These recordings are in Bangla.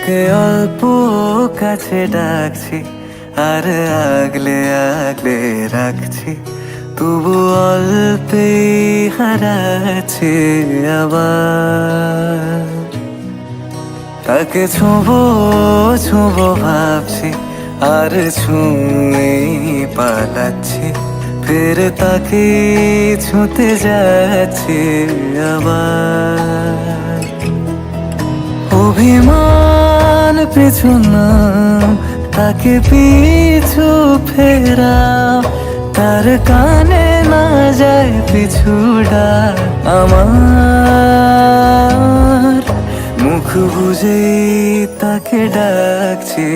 তাকে অল্প কাছে ডাকছি আর আগলে আগলে রাখছি, তবু অল্পে হারাচ্ছে আবার। তাকে ছোঁবো ছোঁবো ভাবছি আর ছুঁয়ে পালাচ্ছি, ফের তাকে ছুঁতে যাচ্ছে আবার। অভিমান পিছু নাম, তাকে পিছু ফেরাও, তার কানে না যায় পিছু ডাক আমার। মুখ বুঝে তাকে ডাকছি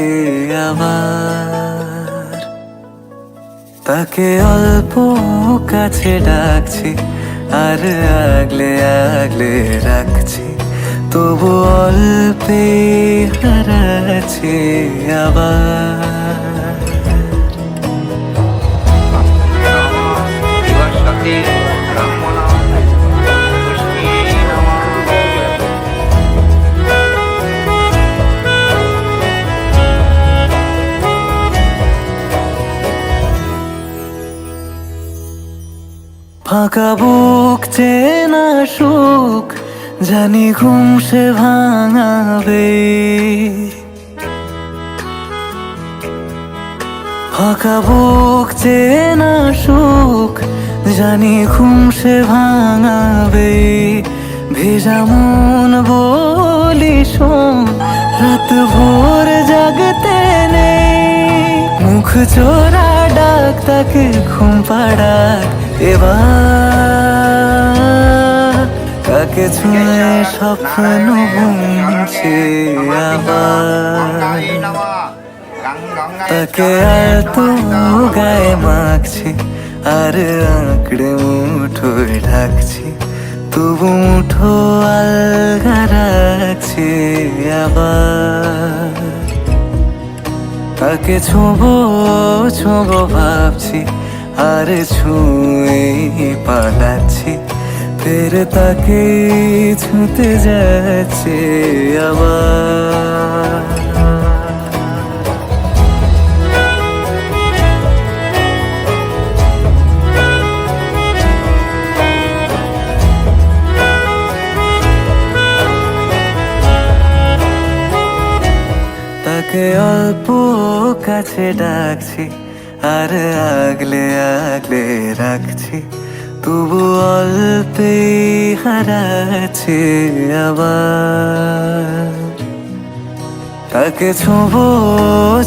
আবার। তাকে অল্প কাছে ডাকছি আর আগলে আগলে রাখছি, তবু অল্পে হারাচ্ছি আবার। ফাঁকা বুক চেনা সুখ জানি ঘুম সে ভাঙাবে, ফাঁকা বুক চেনা সুখ জানি ঘুম সে ভাঙাবে। ভেজা মন বলি শোন, রাত ভোর জাগতে নেই, মুখ চোরা ডাক তাকে ঘুম পাড়াক এবার। তাকে ছুঁয়ে স্বপ্ন বুনছে আবার। তাকে এত গায়ে মাখছি আর আঁকড়ে মুঠোয় ঢাকছি, তবু মুঠো আলগা রাখছি আবার। তাকে ছোঁবো ছোঁবো ভাবছি আর ছুঁয়ে পালাচ্ছি, ফের তাকে ছুঁতে যাচ্ছে আবার। তাকে অল্প কাছে ডাকছি আর আগলে আগলে রাখছি, তবু অল্পে হারাচ্ছে আবার। তাকে ছোঁবো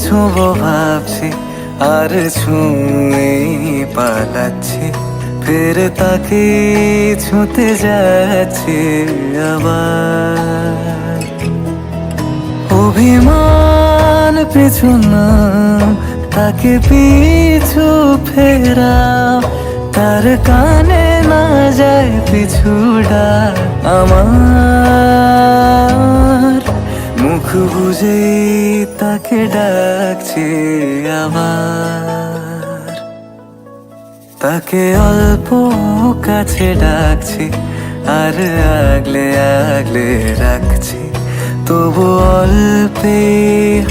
ছোঁবো ভাবছি আর ছুঁয়ে পালাচ্ছি, ফের তাকে ছুঁতে যাচ্ছে আবার। অভিমান পিছু নাম, তাকে পিছু ফেরাও, তার কানে না যায় পিছু ডাক আমার। মুখ বুঝে তাকে ডাকছি আবার। তাকে অল্প কাছে ডাকছি আর আগলে আগলে রাখছি, তবু অল্পে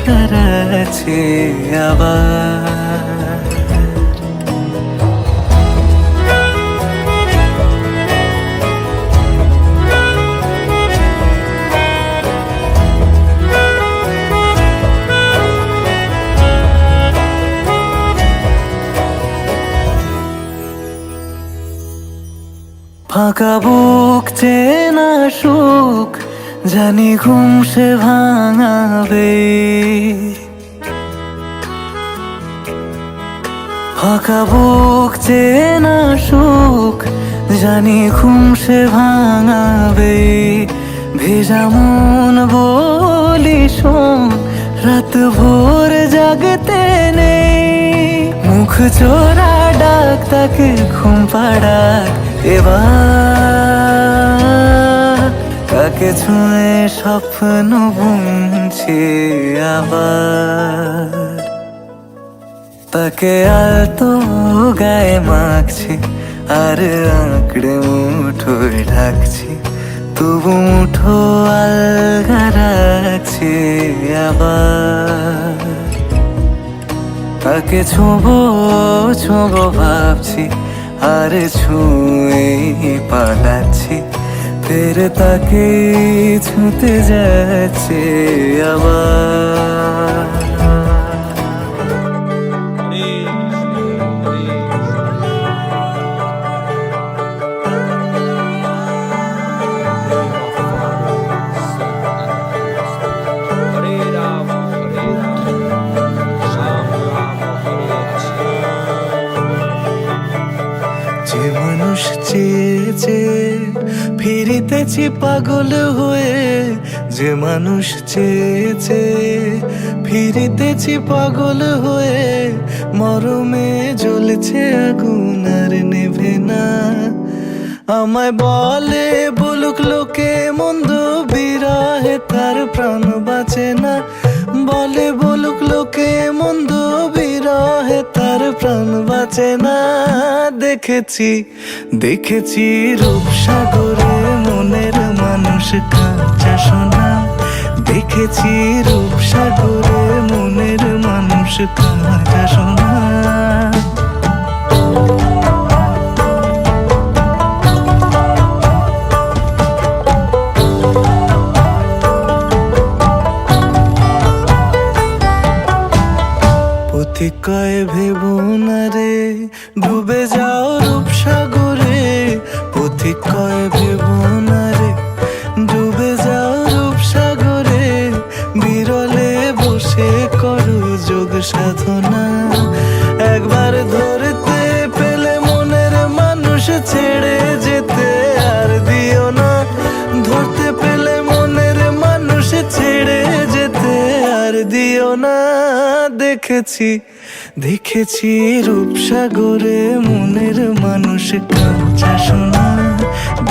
হারাচ্ছি আবার। ফাঁকা বুক চেনা সুখ জানি ঘুম সে ভাঙাবে, ফাঁকা বুক চেনা সুখ জানি ঘুম সে ভাঙাবে। ভেজা মন বলি শোন, রাত ভোর জাগতে নেই, মুখ চোরা ডাক তাকে ঘুম পাড়াক এবার। তাকে ছুঁয়ে স্বপ্ন বুনছি আবার। তাকে আলতো গায়ে মাখছি আর আঁকড়ে মুঠোয় ঢাকছি, তবু মুঠো আলগা রাখছে আবার। তাকে ছোঁবো ছোঁবো ভাবছি, আর ছুঁয়ে পালাচ্ছি, ফের তাকে ছুঁতে যাচ্ছে আবার। যে মানুষ চেয়েছে ফিরিতেছি পাগল হয়ে, যে মানুষ চেয়েছে ফিরিতেছি পাগল হয়ে, মরমে জ্বলছে আগুন আর নেভে না। আমায় বলে বলুক লোকে মন্দ, বিরহে তার প্রাণ বাঁচে না। বলে বলুক লোকে মন্দ, বিরহে তার প্রাণ বাঁচে না। দেখেছি দেখেছি রূপসাগরে মনের মানুষ কাঁচা সোনা। দেখেছি রূপসাগরে মনের মানুষ কাঁচা সোনা। পথিক কয় ভেবো না রে ডুবে যাও রূপসাগরে। পথিক কয় ভেবো না রে ডুবে যাও রূপসাগরে, বিরলে বসে করো যোগ সাধনা। একবার ধরতে পেলে মনের মানুষ ছেড়ে যেতে আর দিও না। ধরতে পেলে মনের মানুষ ছেড়ে যেতে আর দিও না। দেখেছি দেখেছি রূপসাগরে মনের মানুষ কাঁচা সোনা।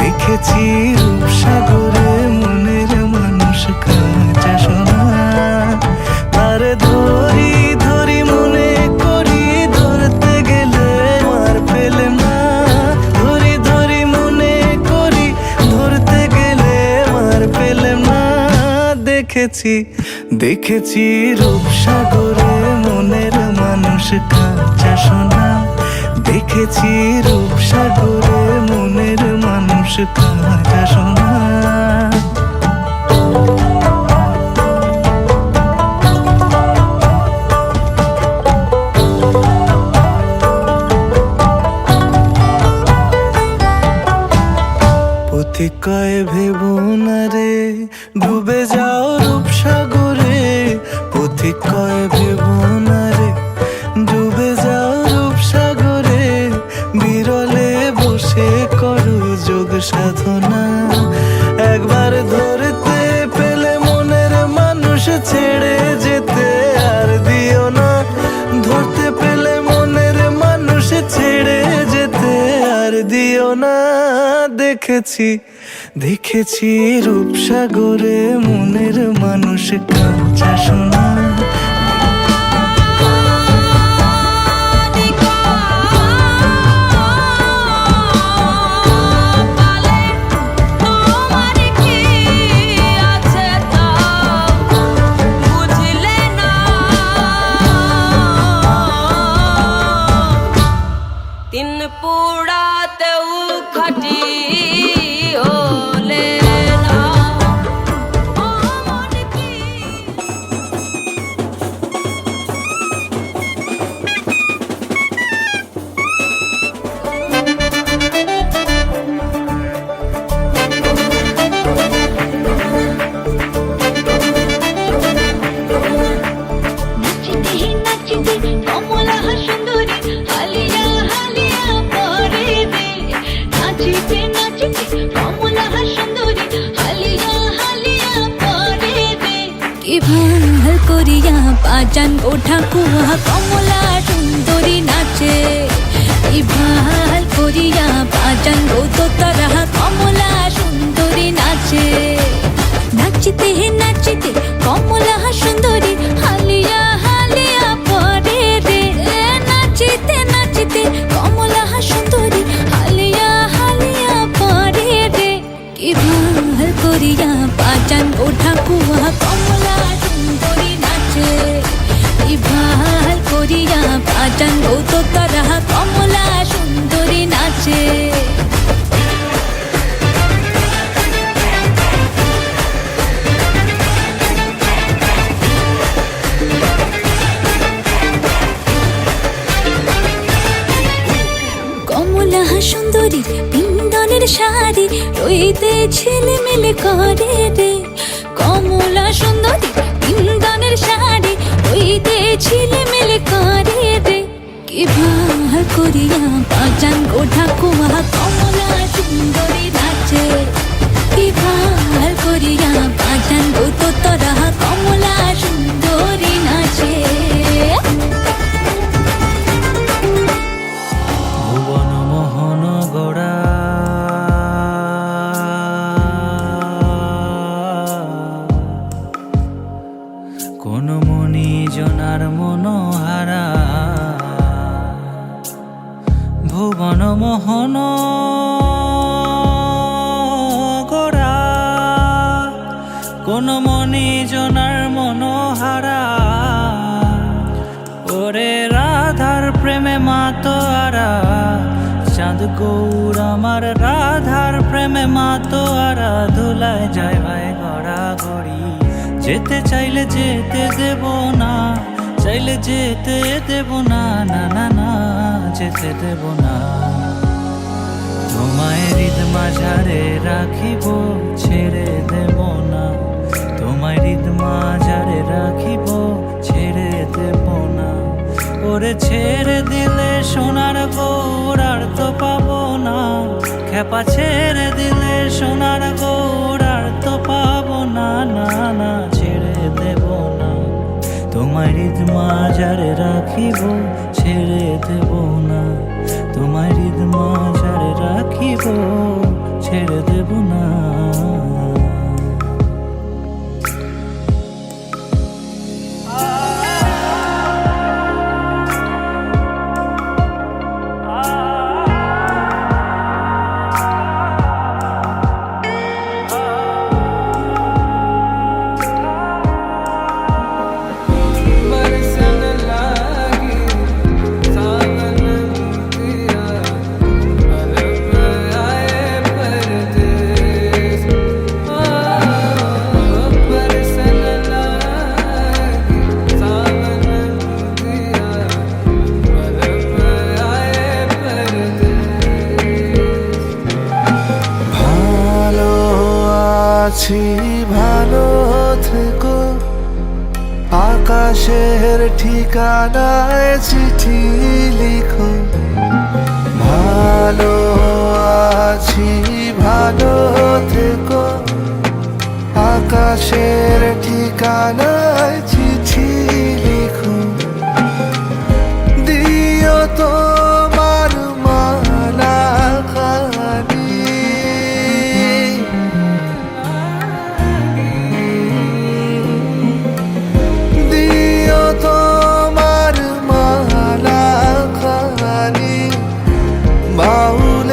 দেখেছি রূপসাগরে মনের মানুষ কাঁচা সোনা। আর ধরি ধরি মনে করি, ধরতে গেলে আর পেলে না। ধরি ধরি মনে করি, ধরতে গেলে আর পেলে না। দেখেছি দেখেছি রূপসাগরে মনের মানুষ কাঁচা সোনা। দেখেছি রূপসাগরে মনের মানুষ কাঁচা সোনা। পথিক কয় ভেবো না রে ডুবে যাও রূপসাগরে। পথিক কয় ভেবো না রে ডুবে যাও রূপসাগরে, বিরলে বসে করো যোগ সাধনা। একবার ধরতে পেলে মনের মানুষ ছেড়ে যেতে আর দিও না। ধরতে পেলে মনের মানুষ ছেড়ে যেতে আর দিও না। দেখেছি দেখেছি রূপসাগরে মনের মানুষ কাঁচা সোনা। পোড়াতেও খাটি হলে না মন কি। নাচিতে নাচিতে কমলা সুন্দরী হালিয়া হালিয়া পরে রে। নাচিতে নাচিতে কমলা সুন্দরী হালিয়া হালিয়া পরে রে। কি ভাল করিয়া বাজান গো ঠাকুয়া কমলা সুন্দরী নাচে। কি ভাল করিয়া বাজান গো তোতারা কমলা সুন্দরী নাচে। নাচিতে নাচিতে কমলা সুন্দরী হালিয়া হালিয়া পরে রে। নাচিতে নাচিতে কমলা সুন্দরী হালিয়া হালিয়া পরে রে। কি ভাল বাজান কত তারা কমলা সুন্দরী নাচে। কমলা সুন্দরী বিন্দনের শাড়ি রইতে ছেলেমেলে করে রে। কমলা সুন্দরী বিন্দনের শাড়ি রইতে ছেলেমেলে করে রে। কি ভাল করিয়া বাজান গো ঠাকুমা কমলা সুন্দরী নাচে। কি ভাল করিয়া বাজান গো তোরা কমলা সুন্দরী নাচে। ভুবন মোহন গড়া কোন মনি জনার মনোহারা। ভুবন মোহন গড়া কোন মনি জনার মনোহারা। ওরে রাধার প্রেমে মাতোয়ারা চাঁদ গৌর আমার রাধার প্রেমে মাতোয়ারা। ধুলায় যায় ভাই গড়া গড়ি যেতে চাইলে যেতে দেব না, চাইলে যেতে দেব না, না না না যেতে দেব না। তোমায় হৃদ মাঝারে রাখিব ছেড়ে দেব না, তোমায় হৃদ মাঝারে রাখিব ছেড়ে দেব না। ওরে ছেড়ে দিলে সোনার গৌর আর তো পাবো না, খেপা ছেড়ে দিলে সোনার গৌর আর তো পাবো না, না না ছেড়ে দেব না। তোমায় হৃদ মাঝারে রাখিব ছেড়ে দেব না, তোমায় হৃদ মাঝারে রাখিব ছেড়ে দেব না। আছি ভালো থেকো, আকাশের ঠিকানায় চিঠি লিখো। ভালো আছি ভালো থেকো, আকাশের ঠিকানায় চিঠি লিখো। দিও তোমার মালা খানি, বাউল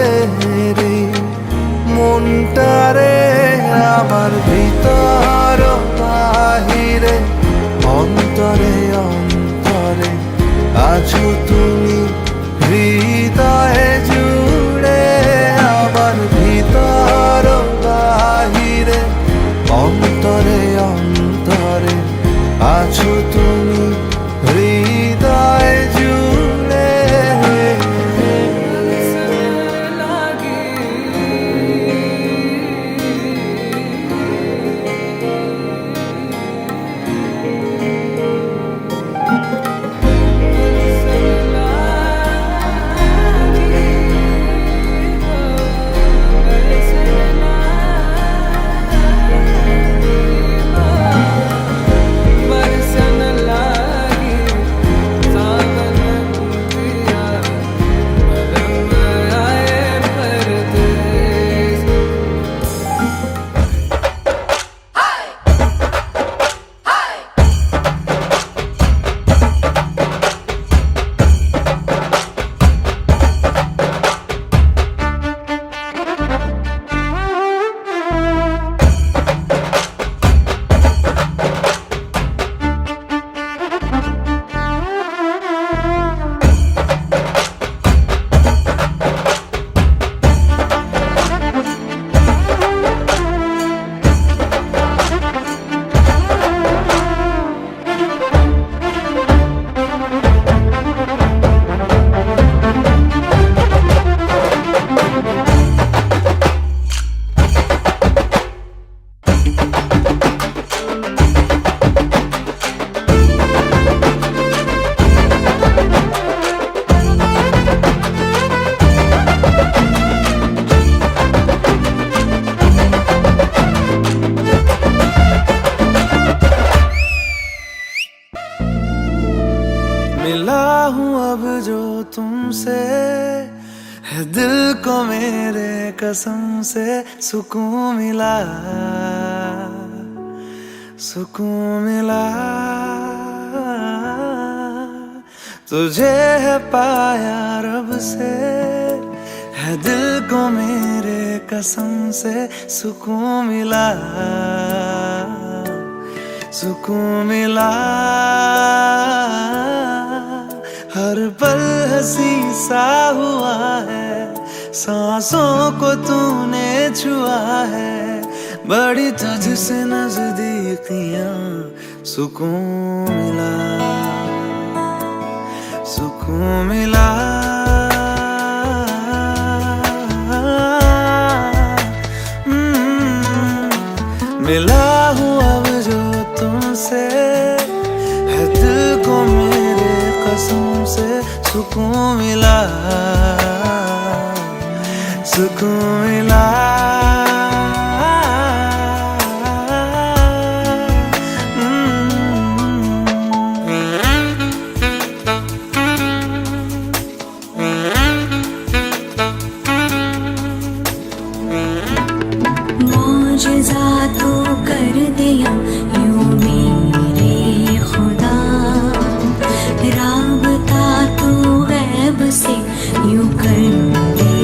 को मेरे कसम से सुकून मिला, सुकून मिला। तुझे है पाया रब से, है दिल को मेरे कसम से सुकून मिला, सुकून मिला। हर पल हंसी सा हुआ है, सांसों को तूने छुआ है, बड़ी तुझसे नजदीकियां, सुकून मिला, सुकून मिला। मिला हूँ अब जो तुमसे, है दिल को मेरे कसम से सुकून मिला, सुकून मिला। मौजज़ा तो कर दिया यूं मेरे खुदा, राबता तो गैब से यूं कर दे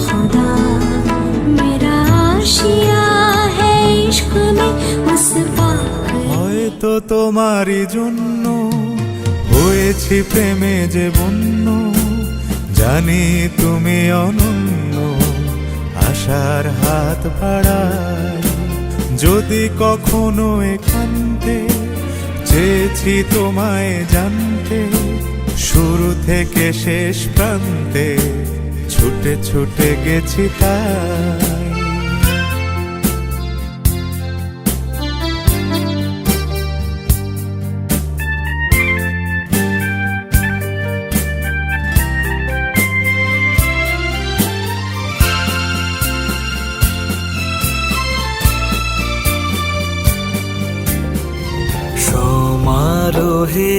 खुदा। मेरा आशिया है इश्क में मुस्बाक, হয়তো তোমারই জন্য হয়েছি প্রেমে যে বন্য, জানি তুমি অনন্য, আশার হাত বাড়াই। যদি কখনো একান্তে চেয়েছি তোমায় জানতে, শুরু থেকে শেষ প্রান্তে ছুটে ছুটে গেছি তাই। সমারোহে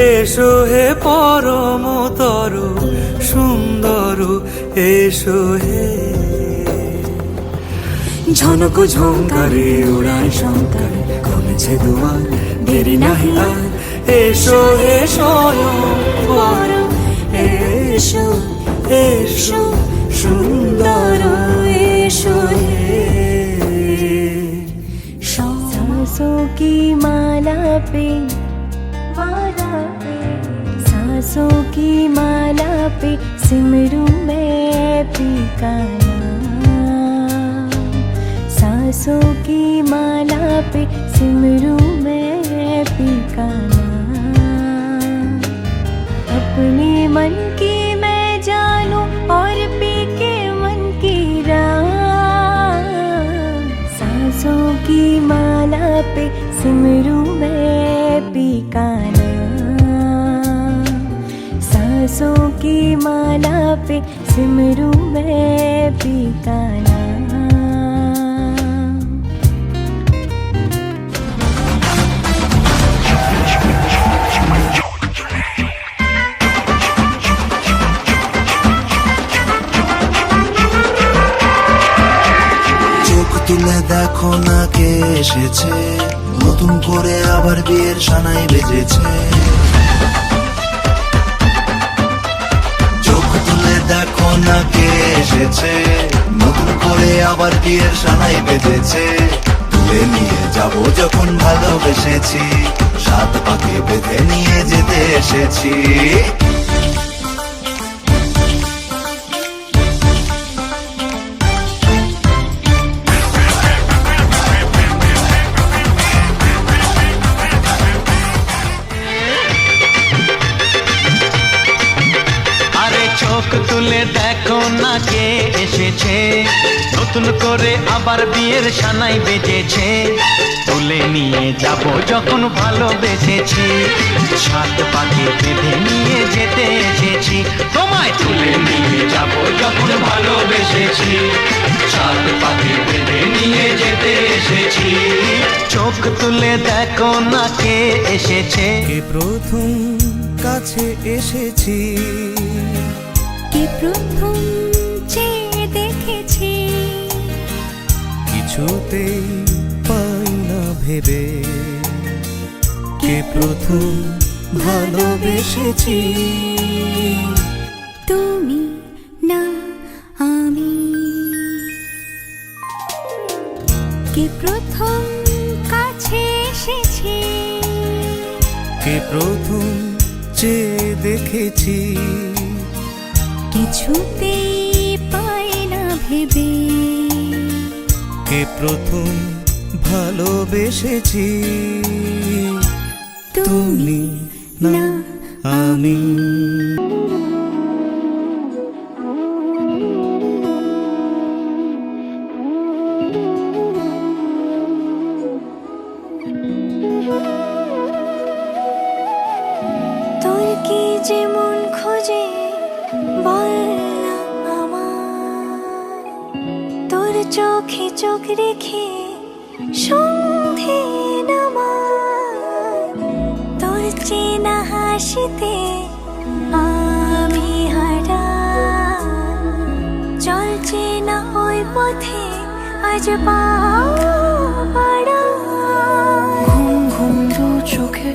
এসো হে পরম তরু সুন্দর, এসো হে ঝনক ঝঙ্কারে উড়ায় শঙ্কার, কমেছে দুয়ার দেরি নাহি আর। এসো হে স্বয়ং পরম, এসো এসো সুন্দর, এসো হে। सांसों की माला पे, माला पे, सांसों की माला पे सिमरू मैं पी का नाम। सांसों की माला पे सिमरू मैं पी का नाम। अपने मन की मैं जानूं और पी के मन की राम। सांसों की माला पे सिमरू मैं पी का नाम। सांसों की माला पे सिमरू मैं पी का नाम। তুলে দেখো না কে এসেছে, নতুন করে আবার বিয়ের সানাই বেজেছে। চোখ তুলে দেখো না কে এসেছে, নতুন করে আবার বিয়ের সানাই বেজেছে। তুলে নিয়ে যাব যখন ভালোবেসেছি, সাত পাকে বেঁধে নিয়ে যেতে এসেছি। চোখ তুলে দেখো না কে এসেছে, নতুন করে আবার বিয়ের সানাই বেজেছে। তুলে নিয়ে যাব যখন ভালোবেসেছি, সাত পাকে বেঁধে নিয়ে যেতে এসেছি। তোমায় তুলে নিয়ে যাব যখন ভালোবেসেছি, সাত পাকে বেঁধে নিয়ে যেতে এসেছি। চোখ তুলে দেখো না কে এসেছে, কে প্রথম কাছে এসেছি, কে প্রথম কিছুতেই পাই না ভেবে কে প্রথম ভালোবেসেছি। তুমি না আমি, কে প্রথম কাছে এসেছে, কে প্রথম চেয়ে দেখেছি, কিছুতেই পাই না ভেবে কে প্রথম ভালোবেসেছি। তুমি না আমি। তোর কি যেমন খোঁজে বল না আমার, তোর চোখে চোখ রেখে সন্ধে নামার, তোর চেনা হাসিতে আমি হারা, চলছে না ওই পথে আজ পাড়া। ঘুম ঘুম দু চোখে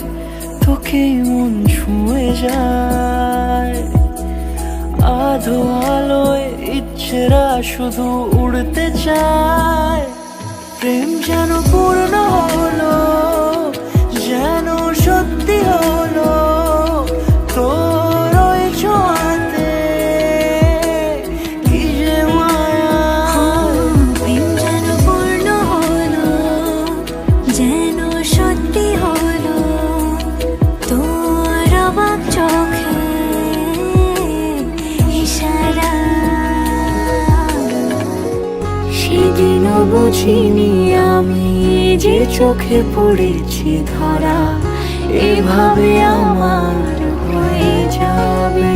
তোকে মন ছুঁয়ে যায়, আধো আলোয় ইচ্ছেরা শুধু উড়তে চায়। প্রেম যেন পূর্ণ হলো, যেন সত্যি হলো তোর ওই ছোঁয়াতে, কি যে মায়া। প্রেম যেন পূর্ণ হলো, যেন সত্যি হলো তোর অবাক চোখে ইশারা। সেদিনও বুঝিনি আমি যে চোখে পড়েছি ধরা, এভাবে আমার হয়ে যাবে।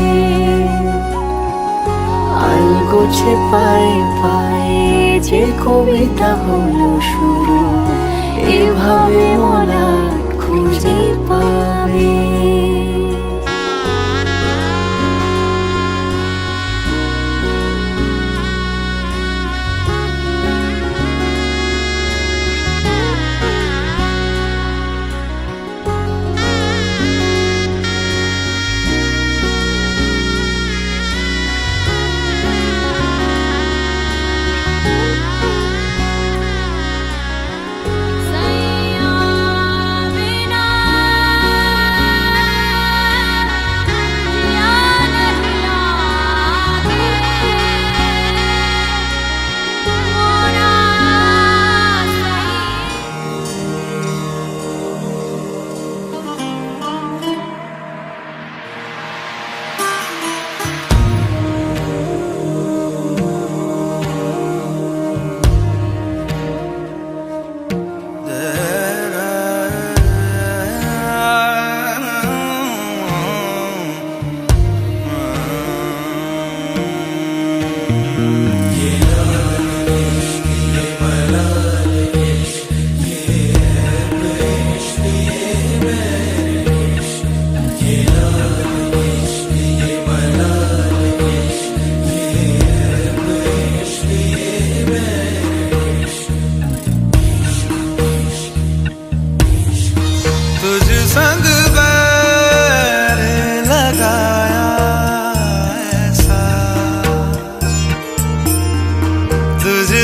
আলগোছে পায়ে পায়ে যে কবিতা হলো শুরু, এভাবে মনা খুঁজে পাবে।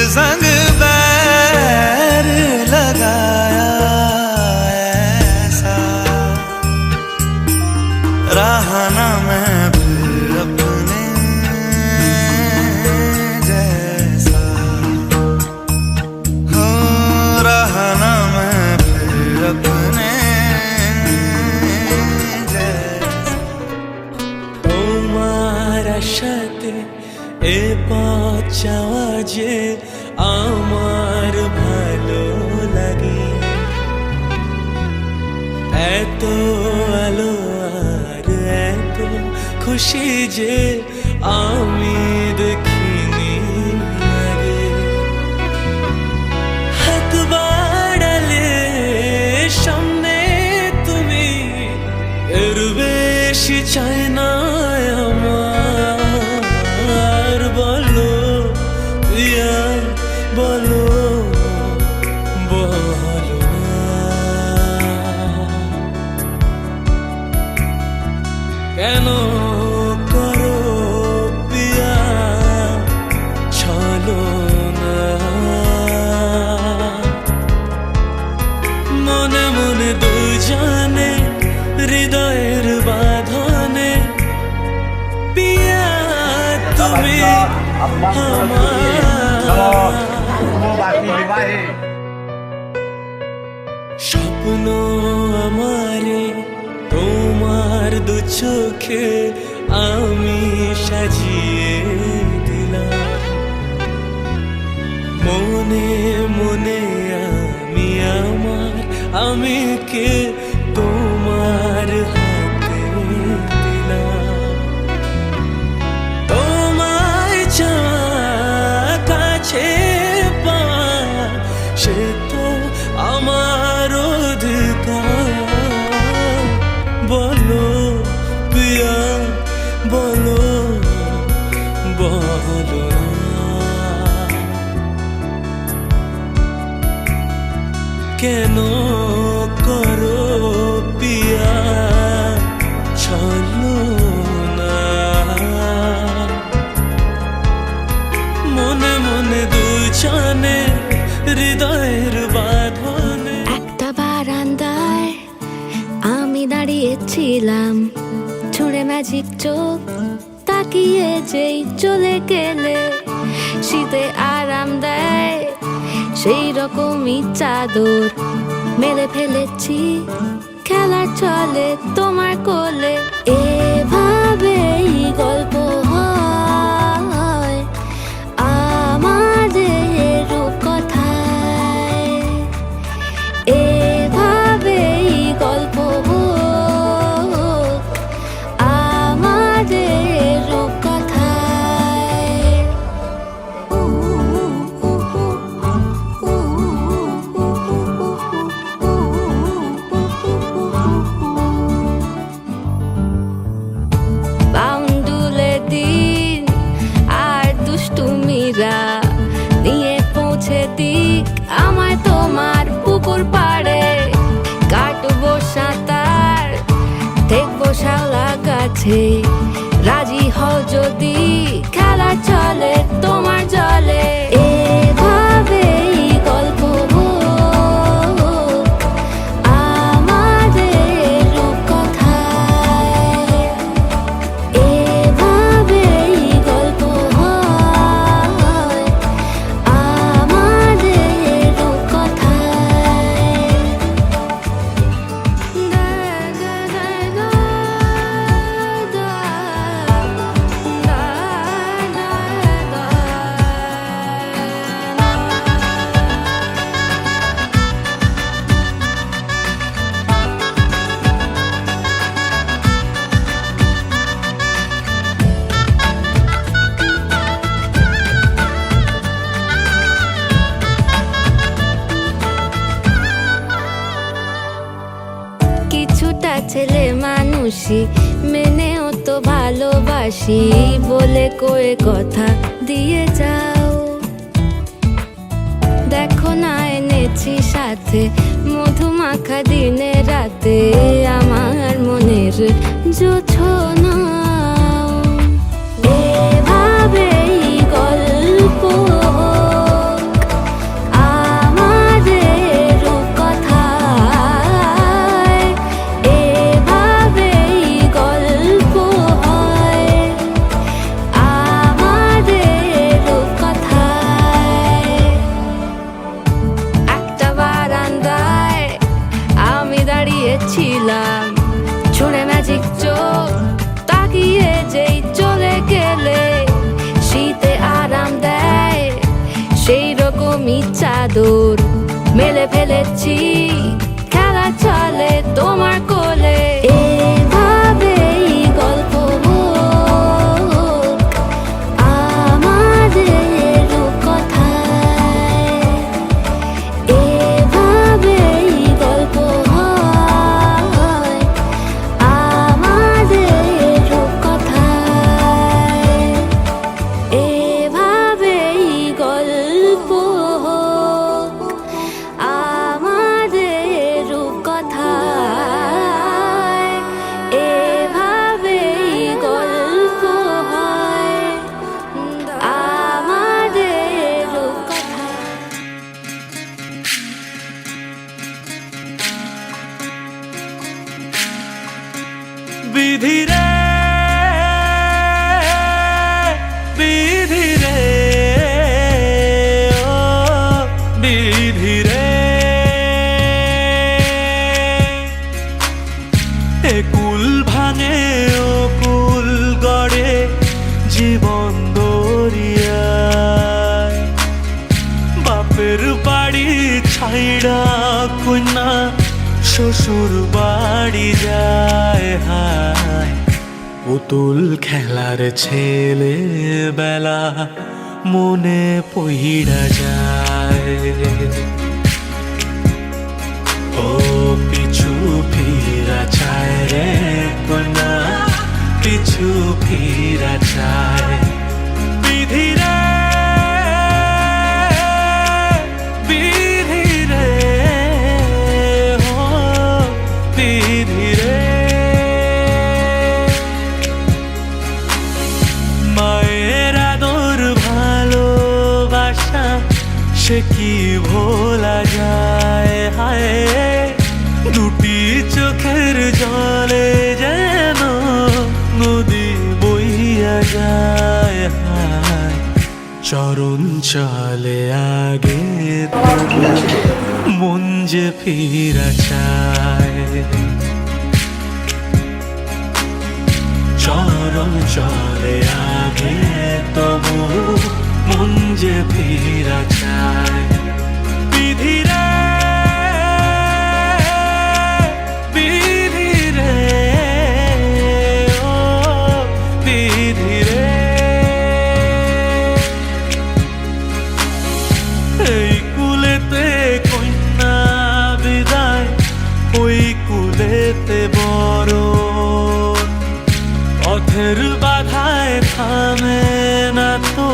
संग बैर लगाया ऐसा, रहा ना मैं फिर अपने जैसा, हो रहा ना मैं फिर अपने जैसा। তোমার আশাতে এ পথ যাওয়া যে আমার ভালো লাগে, এত আলো আর এত খুশি যে আমি দেখিনি আগে। হাত বাড়ালে সামনে তুমি, এর বেশি চাই না আমার। বলো বলো স্বপ্ন আমারে তোমার দু চোখে আমি সাজিয়ে দিলাম, মনে মনে আমি কে তোমার হাতে দিলাম। তোমায় কাছে পাওয়া সে তো আমার অধিকার। বলো পিয়া বলো বলো কেন করো পিয়া চলো না। মনে মনে দুজনে হৃদয়ের বাঁধনে। একটা বারান্দায় আমি দাঁড়িয়েছিলাম, ছুঁড়ে ম্যাজিক চোখ তাকিয়ে যেই চলে গেলে। শীতে আরাম দেয় সেই রকমই চাদর মেলে ফেলেছি, খেলা চলে তোমার কোলে। এভাবেই গল্প হয় আমাদের রূপকথায়, এভাবেই গল্প হোক আমাদের রূপকথায়। বাউন্ডুলে দিন আর দুষ্টুমিরা নিয়ে পৌঁছে দিক আমায় তোমার পুকুর পাড়ে। কাটবো সাঁতার দেখবো শালা গাছে, রাজি হও যদি খেলা চলে তোমার জলে। এভাবেই গল্প হোক আমাদের রূপকথায়, এভাবেই গল্প হয় আমাদের রূপকথায়। কিছুটা ছেলে মানুষই মেনেও তো ভালোবাসি বলে কয়ে কথা দিয়ে যাও। দেখো না এনেছি সাথে মধুমাখা দিনে রাতে আমার মনের জোছনা। এভাবেই গল্প হোক আমাদের রূপকথায়, এভাবেই গল্প হয় আমাদের রূপকথায়। একটা বারান্দায় আমি দাঁড়িয়েছিলাম, ছুঁড়ে ম্যাজিক চোখ তাকিয়ে যেই চলে গেলে। শীতে আরাম দেয় সেই রকমই চাদর মেলে ফেলেছি, খেলা চলে তোমার কোলে। এভাবেই গল্প হোক আমাদের রূপকথায়, এভাবেই গল্প হয় আমাদের রূপকথায়, এভাবেই গল্প হোক আমাদের ছাইড়া কন্যা শ্বশুর বাড়ি যায় হায় পুতুল খেলার ছেলে বেলা মনে পইড়া যায় ও পিছু ফিরা চায় রে কন্যা পিছু ফিরা চায় বিধি রে বিধি রে ও বিধি রে মায়ের আদর ভালোবাসা সে কি ভোলা যায় হায় দুটি চোখের জলে যেন নদী বইয়া যায় হায় চরণ চলে আগে মন যে ফিরা চায় চরণ চলে আগে তবু মন যে ফিরা চায় বিধি রে বিধি রে ও বিধি রে এই কুলেতে কন্যা বিদায় ওই কুলেতে বড় পথের বাধায় থামে না তো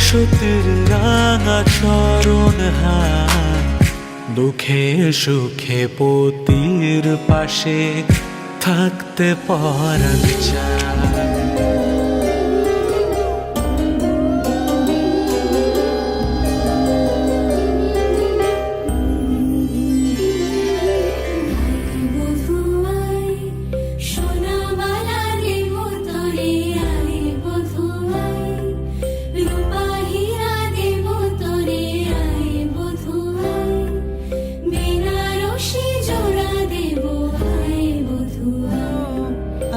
সতীর রাঙা চরণ হায় দুঃখে সুখে পতির পাশে থাকতে পরাণ চায়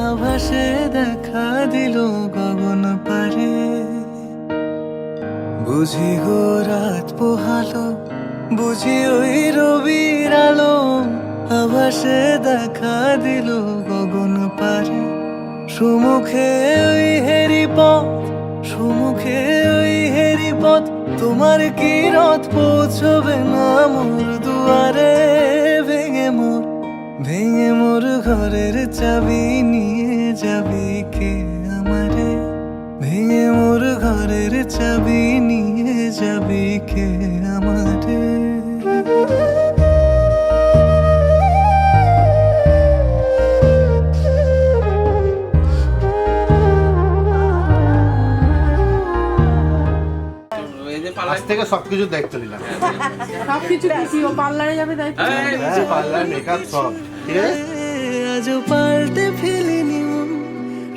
আভাসে দেখা দিল গগন পারে বুঝি গো রাত পোহালো বুঝি ওই রবির আলো আভাসে দেখা দিল গগন পারে সুমুখে ওই হেরি পথ সুমুখে ওই হেরি পথ তোমার কি রথ পৌঁছবে না মোর দুয়ারে ভেঙে মোর ঘরের চাবি নিয়ে যাবি কে আমারে ভেঙে মোর ঘরের চাবি নিয়ে যাবি কে আমারে আজ থেকে সবকিছু দায়িত্ব নিলাম সবকিছু খুশি ও পার্লারে যাবে দায়িত্ব পার্লার মেকআপ সব ঠিক আছে আজও পাল্টে ফেলিনি মন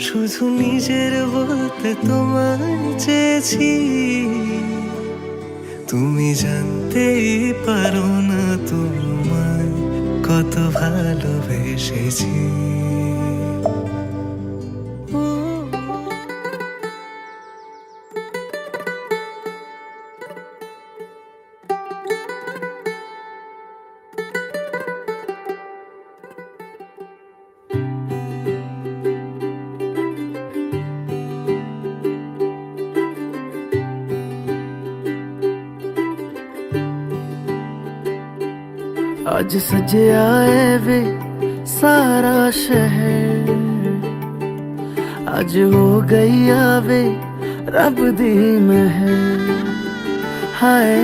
শুধু নিজের বলতে তোমায় চেয়েছি তুমি জানতেই পারো না তোমায় কত ভালোবেসেছি आज सजे आए वे सारा शहर आज हो गई आवे रब दी महर हाय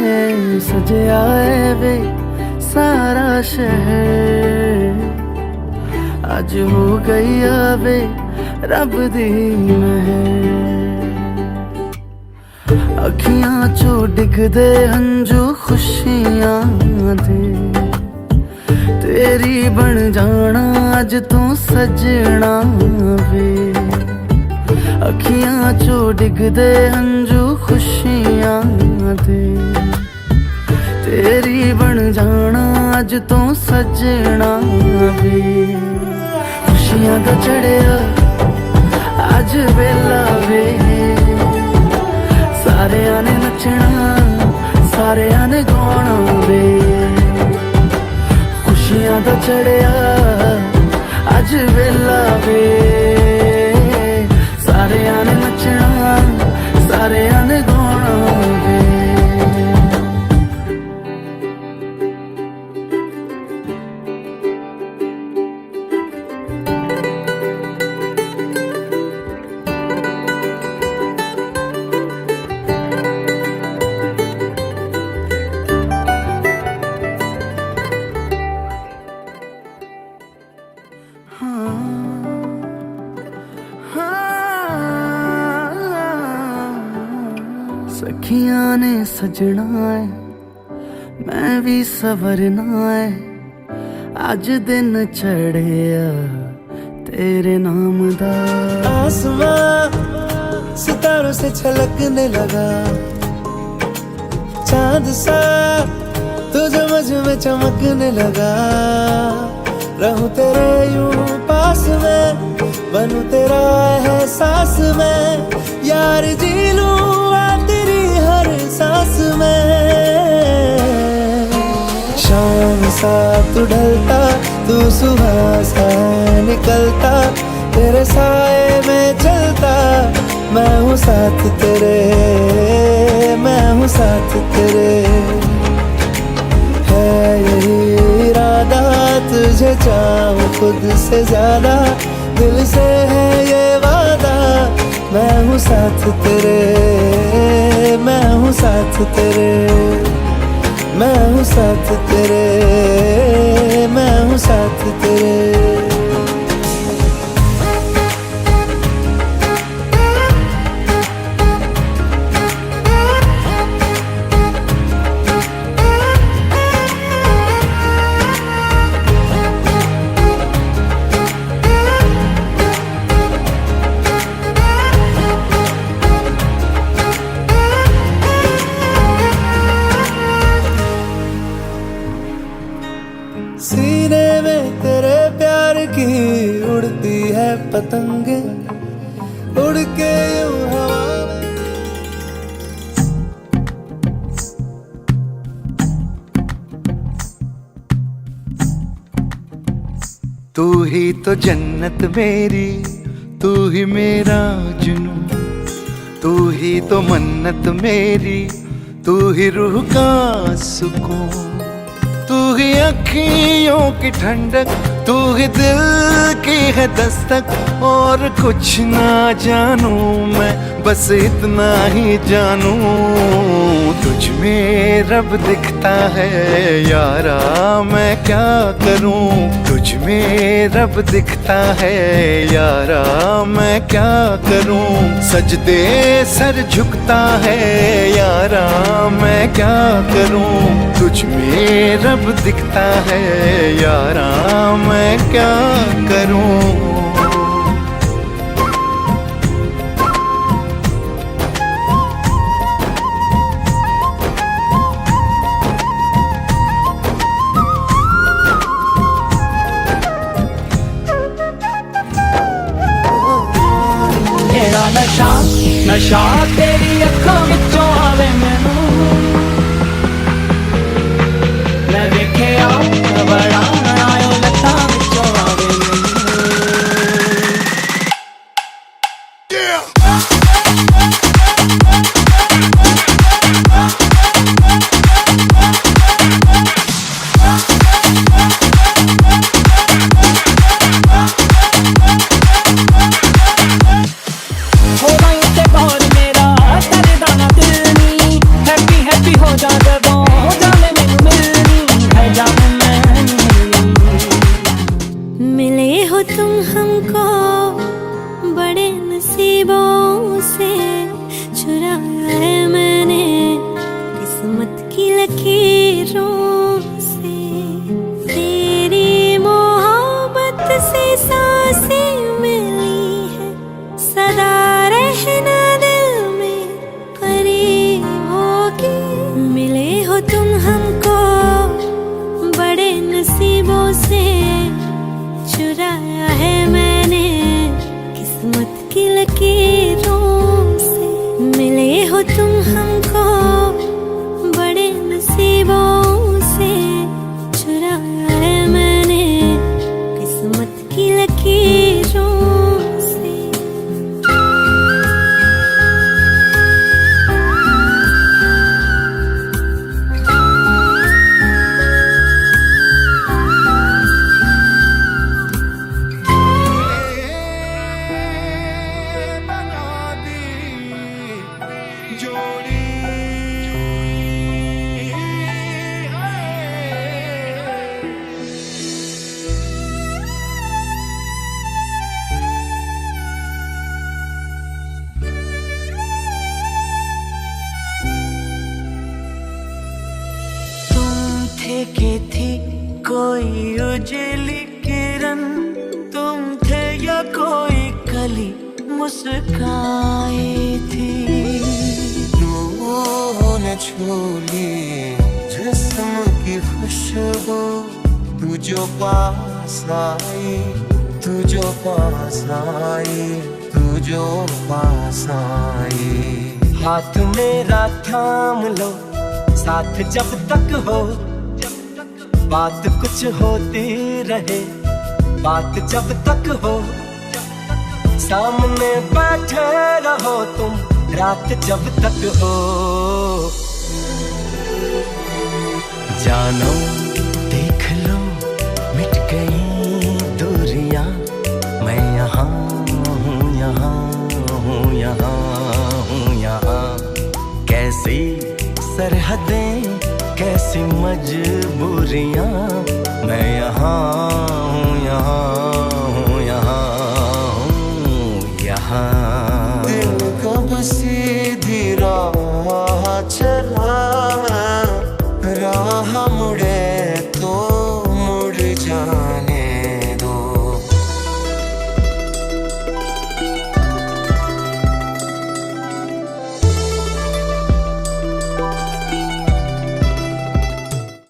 सजे आए वे सारा शहर आज हो गई आवे रब दी महर अखियां चो डिगदे हंजू खुशियां दे तेरी बन जाना अज तू सजना वे अखियां चो डिगदे हंजू खुशियां दे तेरी बन जाना अज तू सजना वे खुशियां दा चढ़िया अज वेला वे सारे ने नचना सारे ने गाना वे सखियां ने सजना है मैं भी सवरना है अज दिन चढ़िया तेरे नाम दा। आसमां सितारों से छलकने लगा चांद सा तुझे मुझ में चमकने लगा। रहूं तेरे यूं पास में बनूं तेरा एहसास में यार जी लूं तेरी हर सांस में। शाम सा तू ढलता तू सुबह सा निकलता तेरे साए में चलता मैं हूँ साथ तेरे मैं हूँ साथ तेरे। है यही इरादा तुझे चाहूं खुद से ज्यादा दिल से है ये वादा मैं हूँ साथ तेरे मैं हूँ साथ तेरे मैं हूँ साथ तेरे मैं हूँ साथ तेरे। सीने में तेरे प्यार की उड़ती है पतंगे उड़ के यूं हवा में। तू ही तो जन्नत मेरी तू ही मेरा जुनून तू ही तो मन्नत मेरी तू ही रूह का सुकून तू ही अखियों की ठंडक तू ही दिल की है दस्तक और कुछ ना जानूं मैं बस इतना ही जानूं तुझ में रब दिखता है यारा मैं क्या करूं तुझ में रब दिखता है यारा मैं क्या करूं सजदे सर झुकता है यारा मैं क्या करूं तुझ में रब दिखता है यारा मैं क्या करूं। तेरा नशा नशा तेरी अखों विचों आवे मैनू मैं वेखिया बड़ा आयो लत्तां विचों आवे मैनू। मिले हो तुम हमको बड़े नसीबों से चुराया है मैंने किस्मत की लकीरों से तेरी मोहब्बत से सांसें मिली है सदा रहना दिल में करीब होगी। मिले हो तुम हमको बड़े नसीबों से चुराया है मैंने किस्मत की लकीरों से। मिले हो तुम हमको बड़े नसीबों से चुराया है मैंने किस्मत की लकीरों से। जोड़ी की थी कोई उजली किरण, तुम थे या कोई कली मुस्काई थी। तूने छू ली जिस्म की खुशबू, तू जो पास आई, तू जो पास आई, तू जो पास आई। हाथ मेरा थाम लो साथ जब तक हो, बात कुछ होती रहे बात जब तक हो। सामने बैठे रहो तुम रात जब तक हो। जानो देख लो मिट गई दूरियां, मैं यहाँ हूँ यहाँ हूँ यहाँ हूँ यहाँ। कैसी सरहदें कैसी मजबूरियां, मैं यहाँ हूँ यहाँ